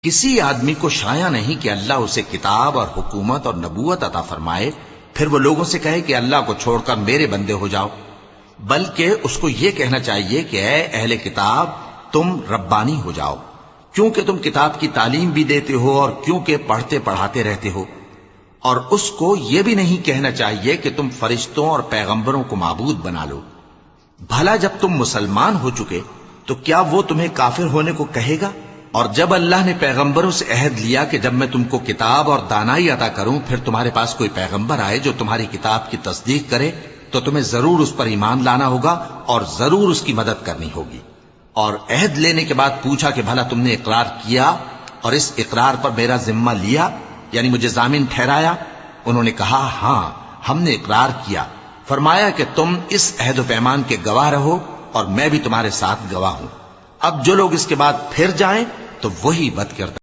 کسی آدمی کو شایع نہیں کہ اللہ اسے کتاب اور حکومت اور نبوت عطا فرمائے پھر وہ لوگوں سے کہے کہ اللہ کو چھوڑ کر میرے بندے ہو جاؤ، بلکہ اس کو یہ کہنا چاہیے کہ اے اہل کتاب تم ربانی ہو جاؤ، کیونکہ تم کتاب کی تعلیم بھی دیتے ہو اور کیونکہ پڑھتے پڑھاتے رہتے ہو۔ اور اس کو یہ بھی نہیں کہنا چاہیے کہ تم فرشتوں اور پیغمبروں کو معبود بنا لو۔ بھلا جب تم مسلمان ہو چکے تو کیا وہ تمہیں کافر ہونے کو کہے گا؟ اور جب اللہ نے پیغمبروں سے عہد لیا کہ جب میں تم کو کتاب اور دانائی عطا کروں پھر تمہارے پاس کوئی پیغمبر آئے جو تمہاری کتاب کی تصدیق کرے تو تمہیں ضرور اس پر ایمان لانا ہوگا اور ضرور اس کی مدد کرنی ہوگی۔ اور عہد لینے کے بعد پوچھا کہ بھلا تم نے اقرار کیا اور اس اقرار پر میرا ذمہ لیا، یعنی مجھے ضامن ٹھہرایا؟ انہوں نے کہا ہاں ہم نے اقرار کیا۔ فرمایا کہ تم اس عہد و پیمان کے گواہ رہو اور میں بھی تمہارے ساتھ گواہ ہوں۔ اب جو لوگ اس کے بعد پھر جائیں تو وہی بد کردار